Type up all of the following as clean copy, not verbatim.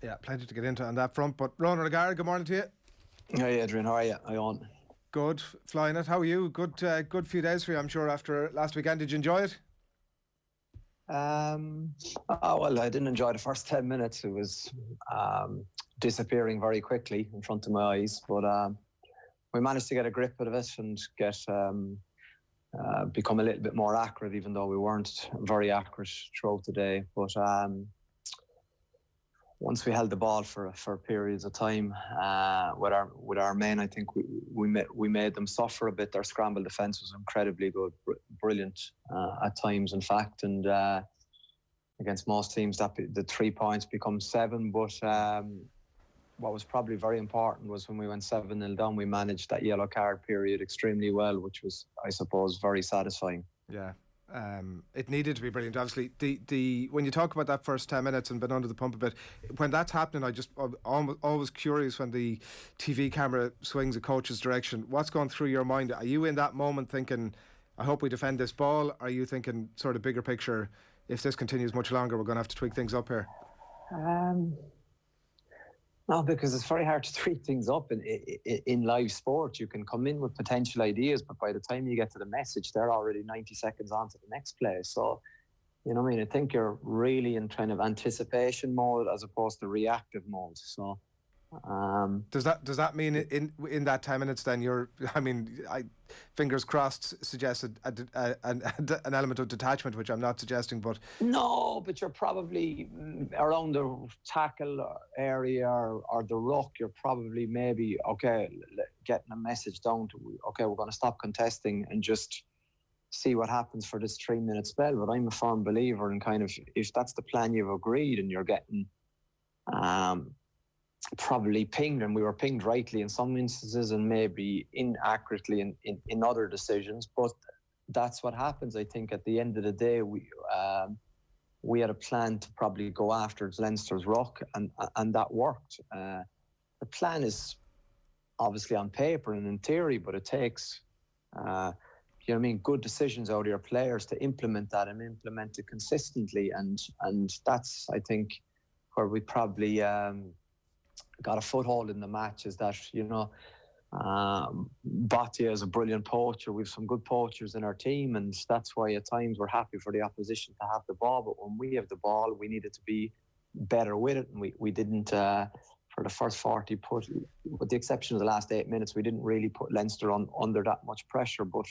Yeah, plenty to get into on that front. But Ronan O'Gara, good morning to you. Hey Adrian, how are you? How you on? Good, flying it. How are you? Good few days for you, I'm sure, after last weekend. Did you enjoy it? Well, I didn't enjoy the first 10 minutes. It was disappearing very quickly in front of my eyes. But we managed to get a grip of it and get become a little bit more accurate, even though we weren't very accurate throughout the day. But once we held the ball for periods of time with our men, I think we made them suffer a bit. Their scramble defence was incredibly good, brilliant at times, in fact. And against most teams, that the 3 points become 7. But what was probably very important was when we went 7-0 down, we managed that yellow card period extremely well, which was, I suppose, very satisfying. Yeah. It needed to be brilliant. Obviously, the when you talk about that first 10 minutes and been under the pump a bit, when that's happening, I'm always curious when the TV camera swings a coach's direction. What's going through your mind? Are you in that moment thinking, I hope we defend this ball? Are you thinking sort of bigger picture, if this continues much longer, we're going to have to tweak things up here? No, because it's very hard to tweak things up in live sport. You can come in with potential ideas, but by the time you get to the message, they're already 90 seconds on to the next play. So, you know what I mean? I think you're really in kind of anticipation mode as opposed to reactive mode. So, does that mean in that 10 minutes then fingers crossed suggests an element of detachment, which I'm not suggesting, but no, but you're probably around the tackle area or the ruck. You're probably maybe getting a message down to we're going to stop contesting and just see what happens for this 3-minute spell. But I'm a firm believer in kind of, if that's the plan you've agreed and you're getting probably pinged, and we were pinged rightly in some instances and maybe inaccurately in other decisions, but that's what happens. I think at the end of the day, we had a plan to probably go after Leinster's ruck, and that worked. The plan is obviously on paper and in theory, but it takes good decisions out of your players to implement that and implement it consistently, and that's, I think, where we probably got a foothold in the match, is that, Batia is a brilliant poacher. We've some good poachers in our team, and that's why at times we're happy for the opposition to have the ball. But when we have the ball, we needed to be better with it, and we didn't, for the first 40, with the exception of the last 8 minutes, we didn't really put Leinster under that much pressure. But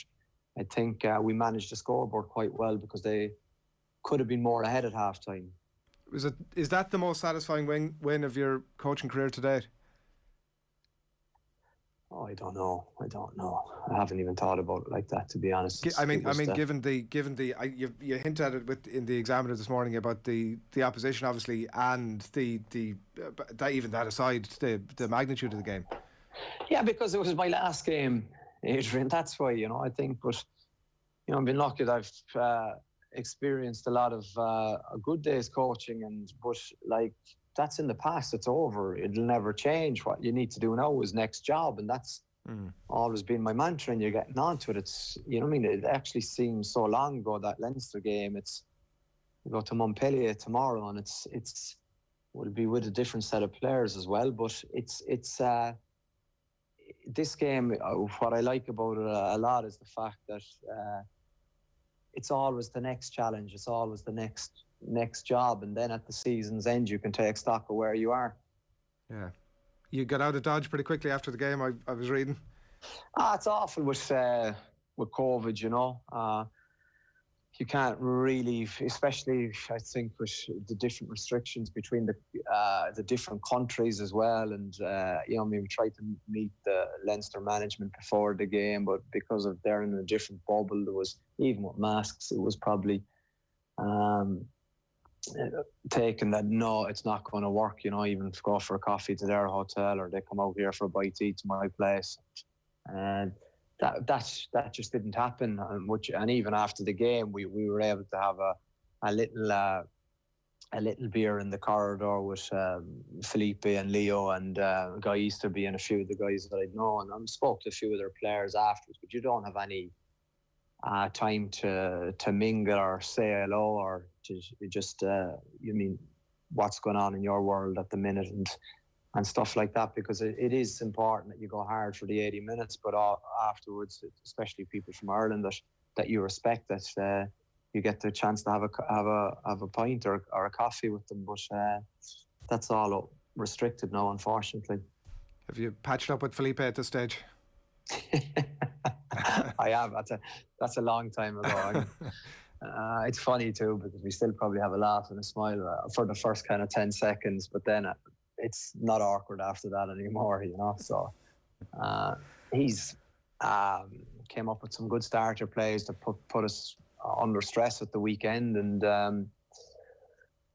I think we managed the scoreboard quite well because they could have been more ahead at half-time. Is that the most satisfying win of your coaching career to date? Oh, I don't know. I haven't even thought about it like that, to be honest. Given the you hinted at it in the Examiner this morning about the opposition, obviously, and even that aside, the magnitude of the game. Yeah, because it was my last game, Adrian. That's why, I think. But I've been lucky that I've experienced a lot of good days coaching, but that's in the past. It's over. It'll never change. What you need to do now is next job, and that's always been my mantra. And you're getting onto it. It's it actually seems so long ago, that Leinster game. We go to Montpellier tomorrow, and we'll be with a different set of players as well. But it's this game. What I like about it a lot is the fact that it's always the next challenge. It's always the next job, and then at the season's end, you can take stock of where you are. Yeah, you got out of Dodge pretty quickly after the game. I was reading. It's awful with COVID. You can't really, especially I think with the different restrictions between the different countries as well. And we tried to meet the Leinster management before the game, but because of they're in a different bubble, there was, even with masks, it was probably taken that no, it's not going to work. Even to go for a coffee to their hotel, or they come out here for a bite to eat to my place, and that just didn't happen. And even after the game, we were able to have a little beer in the corridor with Felipe and Leo and Guy Easterby and a few of the guys that I'd known, and spoke to a few of their players afterwards. But you don't have any time to mingle or say hello or to just what's going on in your world at the minute and stuff like that, because it is important that you go hard for the 80 minutes, but afterwards, especially people from Ireland that you respect, that you get the chance to have a pint or a coffee with them, but that's all restricted now, unfortunately. Have you patched up with Felipe at this stage? I have. That's a long time ago. It's funny too, because we still probably have a laugh and a smile for the first kind of 10 seconds, but then it's not awkward after that anymore, you know. So he's came up with some good starter plays to put us under stress at the weekend, and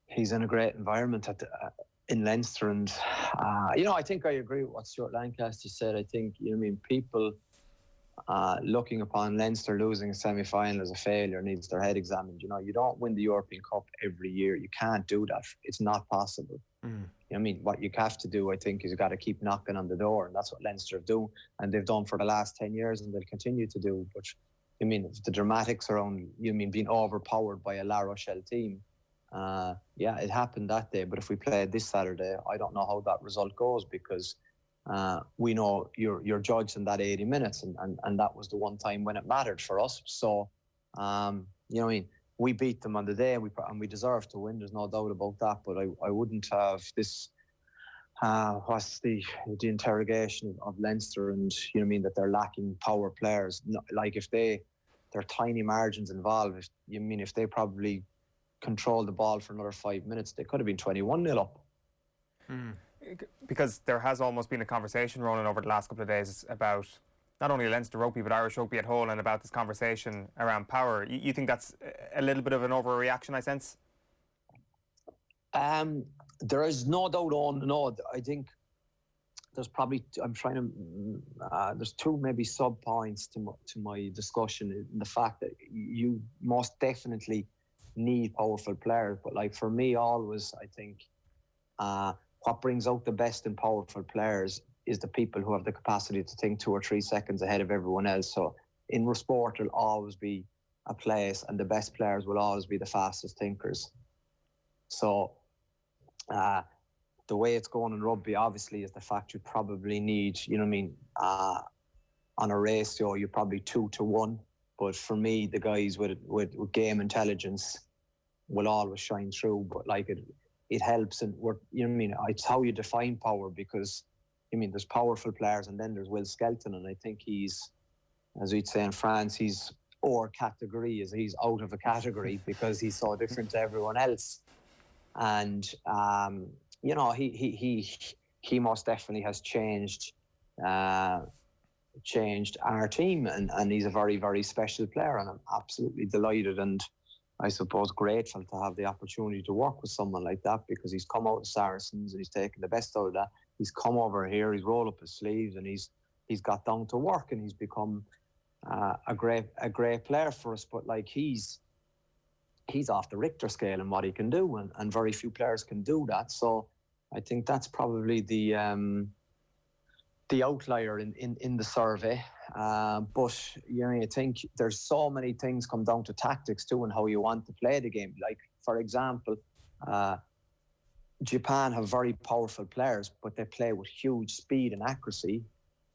he's in a great environment in Leinster, and I think I agree with what Stuart Lancaster said. I think, people looking upon Leinster losing a semi-final as a failure needs their head examined. You don't win the European Cup every year. You can't do that. It's not possible. What you have to do, I think, is you've got to keep knocking on the door, and that's what Leinster do, and they've done for the last 10 years, and they'll continue to do. But the dramatics around being overpowered by a La Rochelle team, it happened that day. But if we played this Saturday, I don't know how that result goes, because we know you're judged in that 80 minutes, and that was the one time when it mattered for us. So, we beat them on the day, and we deserve to win. There's no doubt about that. But I wouldn't have this. What's the interrogation of Leinster, and that they're lacking power players. No, like if there are tiny margins involved. If they probably control the ball for another 5 minutes, they could have been 21-0 up. Because there has almost been a conversation, Ronan, over the last couple of days about not only Leinster rugby but Irish rugby at whole, and about this conversation around power. You think that's a little bit of an overreaction, I sense? There is no doubt I think there's probably, there's two maybe sub points to my discussion. The fact that you most definitely need powerful players, but like for me always, I think what brings out the best in powerful players is the people who have the capacity to think 2 or 3 seconds ahead of everyone else. So in sport, there'll always be a place, and the best players will always be the fastest thinkers. So the way it's going in rugby, obviously, is the fact you probably need, on a ratio, you're probably 2 to 1. But for me, the guys with game intelligence will always shine through. But like it helps, and it's how you define power, because there's powerful players, and then there's Will Skelton, and I think he's, as we'd say in France, he's hors category, is he's out of a category because he's so different to everyone else. And he most definitely has changed our team, and he's a very, very special player, and I'm absolutely delighted and I suppose grateful to have the opportunity to work with someone like that, because he's come out of Saracens and he's taken the best out of that. He's come over here, he's rolled up his sleeves, and he's got down to work, and he's become a great player for us. But like he's off the Richter scale in what he can do, and very few players can do that. So I think that's probably the outlier in the survey. But I think there's so many things come down to tactics too, and how you want to play the game. Like, for example, Japan have very powerful players, but they play with huge speed and accuracy,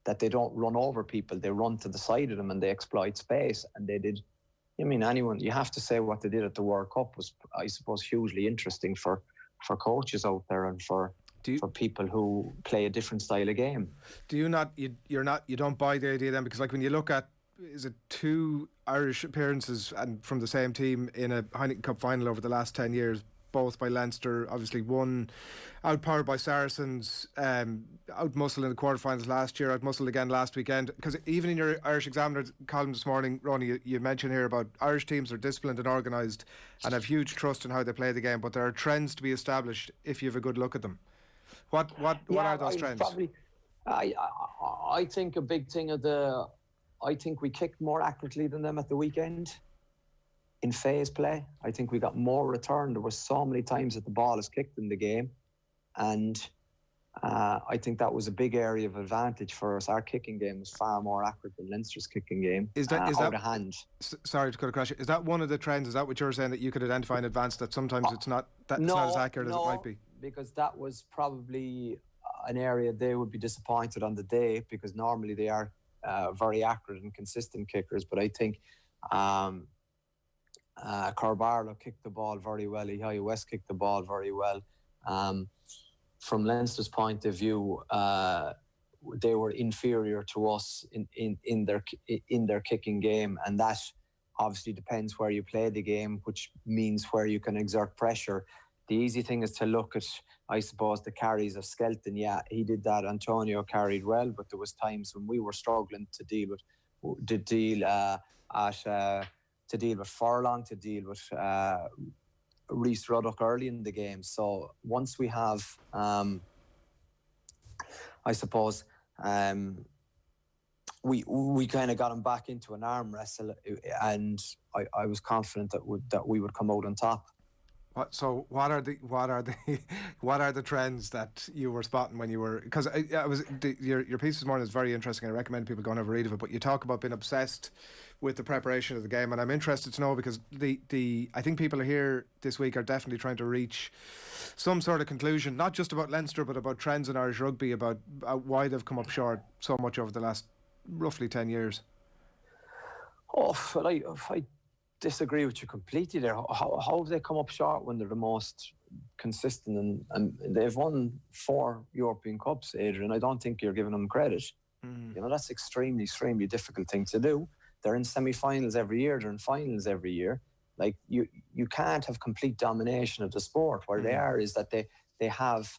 that they don't run over people. They run to the side of them and they exploit space. And they did, you have to say what they did at the World Cup was, I suppose, hugely interesting for coaches out there, and for people who play a different style of game. Do you not, you don't buy the idea then? Because like when you look at, is it 2 Irish appearances and from the same team in a Heineken Cup final over the last 10 years, both by Leinster, obviously one outpowered by Saracens, out-muscled in the quarterfinals last year, out-muscled again last weekend. Because even in your Irish Examiner column this morning, Ronnie, you mentioned here about Irish teams are disciplined and organised and have huge trust in how they play the game, but there are trends to be established if you have a good look at them. What are those trends? I think a big thing I think we kicked more accurately than them at the weekend. In phase play, I think we got more return. There were so many times that the ball is kicked in the game, and I think that was a big area of advantage for us. Our kicking game was far more accurate than Leinster's kicking game. Is that out of hand? Sorry to cut across you. Is that one of the trends? Is that what you're saying, that you could identify in advance that sometimes it's not it's not as accurate as it might be? Because that was probably an area they would be disappointed on the day, because normally they are very accurate and consistent kickers. But I think Carbarlo kicked the ball very well. Ihai West kicked the ball very well. From Leinster's point of view, they were inferior to us in their kicking game, and that obviously depends where you play the game, which means where you can exert pressure. The easy thing is to look at, I suppose, the carries of Skelton. Yeah, he did that. Antonio carried well, but there was times when we were struggling to deal with Furlong, to deal with Rhys Ruddock early in the game. So once we have, I suppose, we kind of got him back into an arm wrestle, and I was confident that we would come out on top. So what are the trends that you were spotting when you were, because your piece this morning is very interesting. I recommend people go and have a read of it. But you talk about being obsessed with the preparation of the game, and I'm interested to know, because I think people are here this week are definitely trying to reach some sort of conclusion, not just about Leinster but about trends in Irish rugby, about why they've come up short so much over the last roughly 10 years. Oh, well, I disagree with you completely there. How have they come up short when they're the most consistent and they've won 4 European Cups, Adrian? I don't think you're giving them credit. You know, that's extremely difficult thing to do. They're in semi-finals every year, they're in finals every year. Like, you can't have complete domination of the sport. Where they are is that they have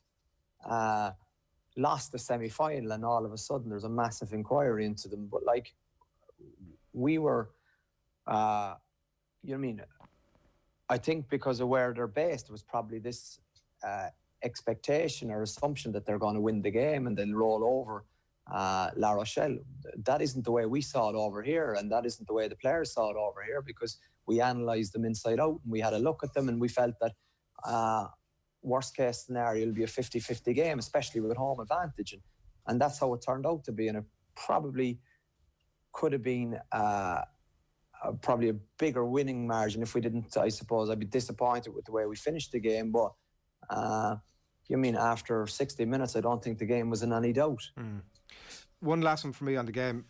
lost the semi-final, and all of a sudden there's a massive inquiry into them. But like, we were you know what I mean? I think because of where they're based, it was probably this expectation or assumption that they're going to win the game and then roll over La Rochelle. That isn't the way we saw it over here, and that isn't the way the players saw it over here, because we analysed them inside out and we had a look at them, and we felt that worst case scenario will be a 50-50 game, especially with home advantage. And that's how it turned out to be, and it probably could have been probably a bigger winning margin if we didn't. I suppose I'd be disappointed with the way we finished the game, but you mean after 60 minutes, I don't think the game was in any doubt. One last one for me on the game.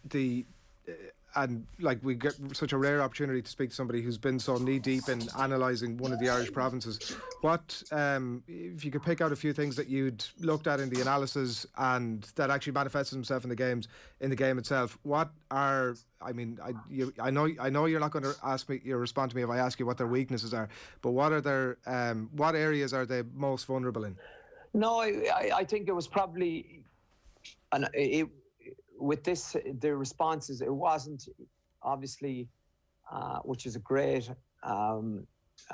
And like, we get such a rare opportunity to speak to somebody who's been so knee deep in analysing one of the Irish provinces. What, if you could pick out a few things that you'd looked at in the analysis and that actually manifested themselves in the game itself, what are, I mean, I know you're not going to ask me, you respond to me if I ask you what their weaknesses are, but what are their, what areas are they most vulnerable in? No, I think it was probably, and with this, the responses, it wasn't obviously, which is a great,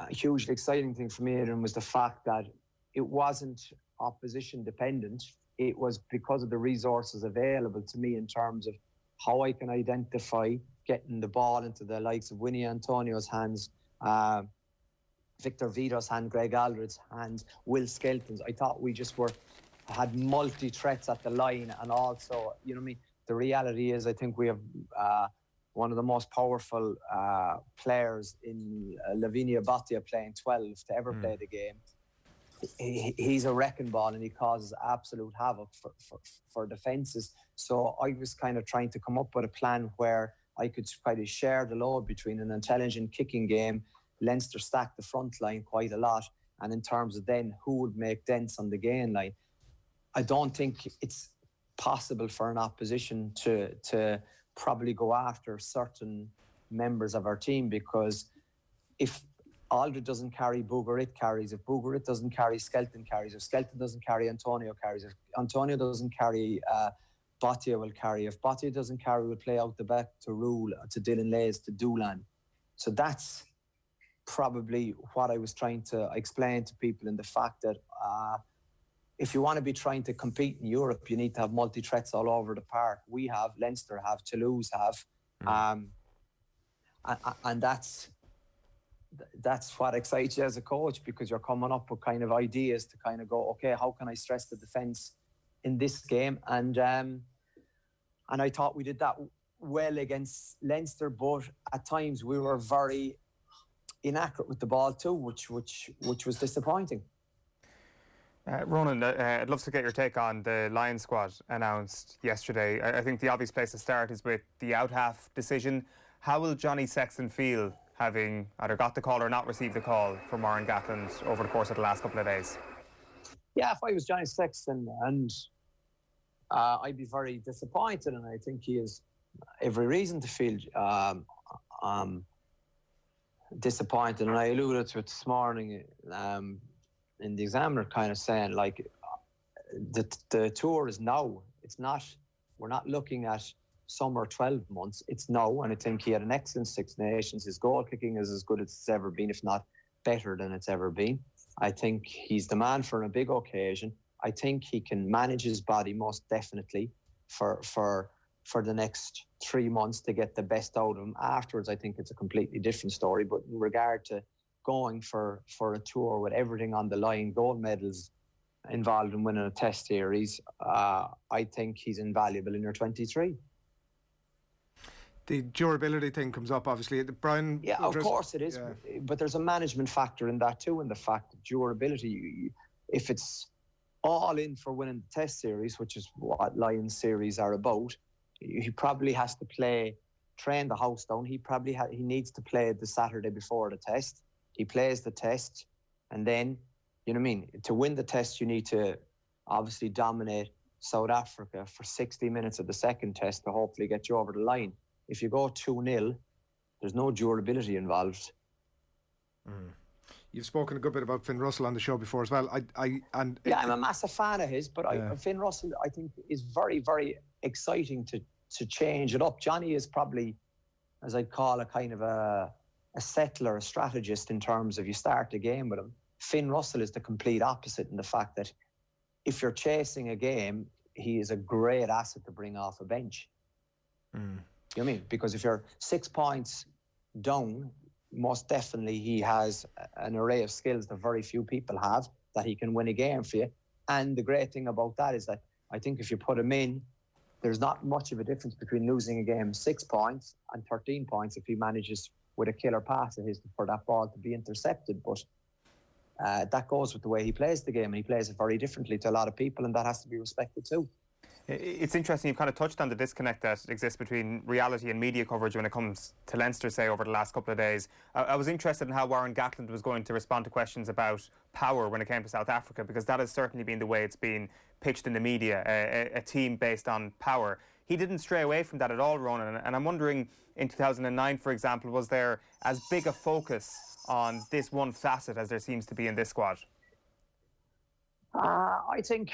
hugely exciting thing for me, Adrian, was the fact that it wasn't opposition dependent. It was because of the resources available to me in terms of how I can identify getting the ball into the likes of Winnie Antonio's hands, Victor Vito's hand, Greg Aldred's hands, Will Skelton's. I thought we just had multi-threats at the line, and also, you know what I mean, the reality is I think we have one of the most powerful players in Lavinia Bottia, playing 12 to ever play the game. He's a wrecking ball, and he causes absolute havoc for defences. So I was kind of trying to come up with a plan where I could kind of share the load between an intelligent kicking game. Leinster stacked the front line quite a lot, and in terms of then who would make dents on the gain line, I don't think it's possible for an opposition to probably go after certain members of our team, because if Aldred doesn't carry, Bourgarit carries. If Bourgarit doesn't carry, Skelton carries. If Skelton doesn't carry, Antonio carries. If Antonio doesn't carry, Bottia will carry. If Bottia doesn't carry, we'll play out the back to Rule, to Dylan Lays, to Doolan. So that's probably what I was trying to explain to people, in the fact that if you want to be trying to compete in Europe, you need to have multi-threats all over the park. We have, Leinster have, Toulouse have, and that's what excites you as a coach, because you're coming up with kind of ideas to kind of go, okay, how can I stress the defence in this game, and I thought we did that well against Leinster, but at times we were very inaccurate with the ball too, which was disappointing. Ronan, I'd love to get your take on the Lions squad announced yesterday. I think the obvious place to start is with the out-half decision. How will Johnny Sexton feel having either got the call or not received the call from Warren Gatland over the course of the last couple of days? Yeah, if I was Johnny Sexton, and I'd be very disappointed, and I think he has every reason to feel disappointed. And I alluded to it this morning in the Examiner, kind of saying, like, the tour is now. It's not, we're not looking at summer 12 months. It's now, and I think he had an excellent Six Nations. His goal kicking is as good as it's ever been, if not better than it's ever been. I think he's the man for a big occasion. I think he can manage his body most definitely for the next 3 months to get the best out of him. Afterwards, I think it's a completely different story. But in regard to going for a tour with everything on the line, gold medals involved in winning a test series, I think he's invaluable in your 23. The durability thing comes up, obviously. Brian, yeah, of course it is. Yeah. But there's a management factor in that too, in the fact that durability, if it's all in for winning the test series, which is what Lions series are about, he probably has to train the house down. He needs to play the Saturday before the test. He plays the test, and then, you know what I mean, to win the test, you need to obviously dominate South Africa for 60 minutes of the second test to hopefully get you over the line. If you go 2-0, there's no durability involved. You've spoken a good bit about Finn Russell on the show before as well. I'm a massive fan of his, but Finn Russell, I think, is very, very exciting to change it up. Johnny is probably, as I'd call, a kind of a settler, a strategist in terms of you start the game with him. Finn Russell is the complete opposite in the fact that if you're chasing a game, he is a great asset to bring off a bench. You know what I mean? Because if you're 6 points down, most definitely he has an array of skills that very few people have, that he can win a game for you. And the great thing about that is that I think if you put him in, there's not much of a difference between losing a game 6 points and 13 points if he manages with a killer pass of his for that ball to be intercepted. But that goes with the way he plays the game, and he plays it very differently to a lot of people, and that has to be respected too. It's interesting, you've kind of touched on the disconnect that exists between reality and media coverage when it comes to Leinster, say, over the last couple of days. I was interested in how Warren Gatland was going to respond to questions about power when it came to South Africa, because that has certainly been the way it's been pitched in the media, a team based on power. He didn't stray away from that at all, Ronan, and I'm wondering, in 2009, for example, was there as big a focus on this one facet as there seems to be in this squad? I think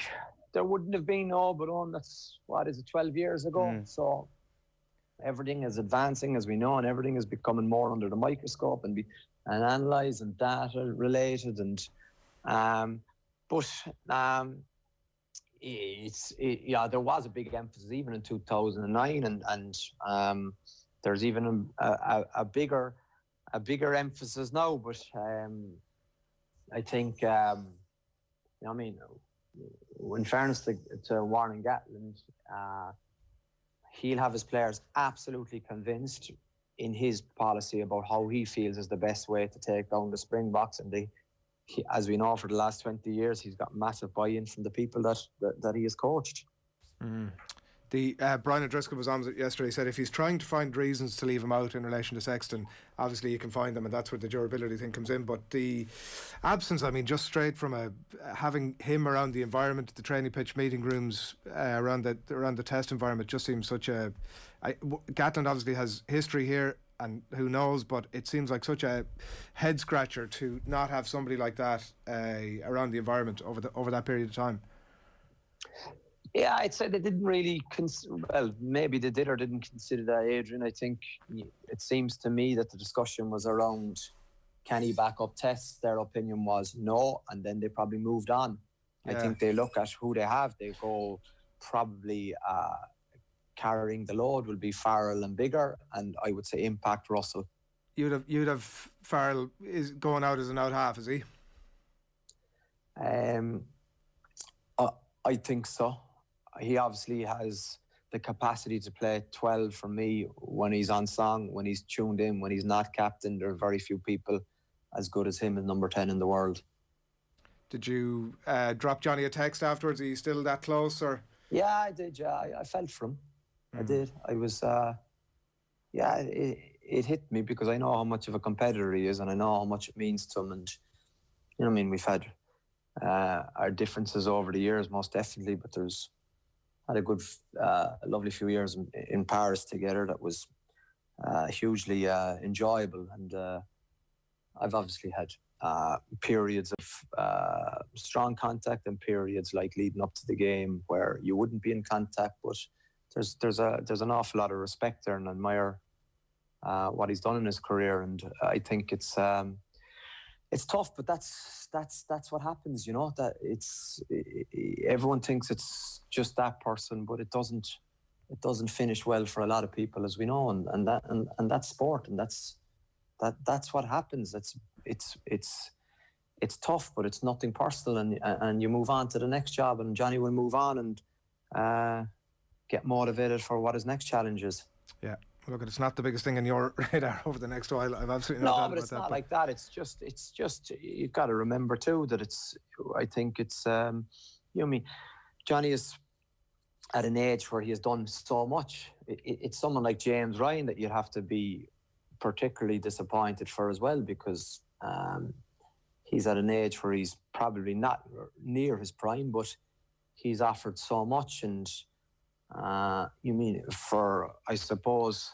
there wouldn't have been, but that's, 12 years ago? So everything is advancing, as we know, and everything is becoming more under the microscope and analysed and data related. And there was a big emphasis even in 2009, and there's even a bigger emphasis now. But I think, in fairness to Warren Gatland, he'll have his players absolutely convinced in his policy about how he feels is the best way to take down the Springboks. And as we know, for the last 20 years, he's got massive buy-in from the people that he has coached. Brian O'Driscoll was on yesterday. He said if he's trying to find reasons to leave him out in relation to Sexton, obviously you can find them, and that's where the durability thing comes in. But the absence, just straight from having him around the environment, the training pitch, meeting rooms, around the test environment, just seems such a. Gatland obviously has history here, and who knows, but it seems like such a head scratcher to not have somebody like that around the environment over that period of time. Yeah, I'd say they didn't really maybe they did or didn't consider that, Adrian. I think it seems to me that the discussion was around, can he back up tests? Their opinion was no, and then they probably moved on. Yeah. I think they look at who they have. They go probably carrying the load will be Farrell and Bigger, and I would say Impact Russell. You'd have Farrell is going out as an out half, is he? I think so. he obviously has the capacity to play 12 for me when he's on song, when he's tuned in, when he's not captain. There are very few people as good as him as number 10 in the world. Did you drop Johnny a text afterwards? Are you still that close? Or? Yeah, I did. Yeah, I felt for him. I did. I was, it hit me because I know how much of a competitor he is and I know how much it means to him. And, you know what I mean, we've had our differences over the years, most definitely, but there's had a good, lovely few years in Paris together that was hugely enjoyable. And I've obviously had periods of strong contact and periods like leading up to the game where you wouldn't be in contact, but there's an awful lot of respect there, and admire what he's done in his career. And I think it's tough, but that's what happens, you know. That everyone thinks it's just that person, but it doesn't finish well for a lot of people, as we know, and that's sport, and that's what happens. It's tough, but it's nothing personal, and you move on to the next job, and Johnny will move on and get motivated for what his next challenge is. Yeah. Look, it's not the biggest thing in your radar over the next while. I've absolutely no doubt about that. No, but it's not like that. It's just you've got to remember too that I think it's you know what I mean, Johnny is at an age where he has done so much. It's someone like James Ryan that you'd have to be particularly disappointed for as well, because he's at an age where he's probably not near his prime, but he's offered so much. And you mean, for, I suppose,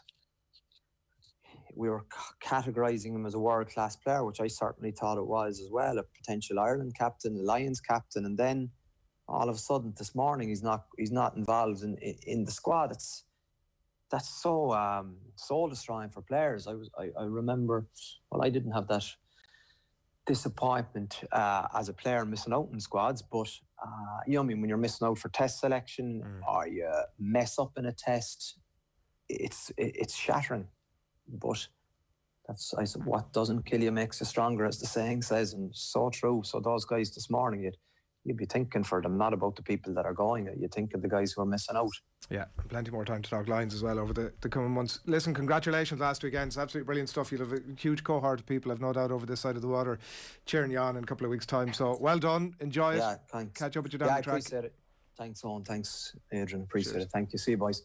we were categorising him as a world-class player, which I certainly thought it was as well, a potential Ireland captain, a Lions captain, and then all of a sudden this morning he's not involved in the squad. That's so soul destroying for players. I remember, well, I didn't have that disappointment as a player missing out in squads, but you know what I mean, when you're missing out for test selection or you mess up in a test, it's shattering. But that's, I said, what doesn't kill you makes you stronger, as the saying says, and so true. So those guys this morning, you'd be thinking for them, not about the people that are going. You think of the guys who are missing out. Yeah, plenty more time to talk Lions as well over the coming months. Listen, congratulations last weekend. It's absolutely brilliant stuff. You'll have a huge cohort of people, I've no doubt, over this side of the water cheering you on in a couple of weeks' time. So well done. Enjoy it. Yeah, thanks. Catch up with you down the track. I appreciate it. Thanks, Owen. Thanks, Adrian. Appreciate it. Thank you. See you, boys.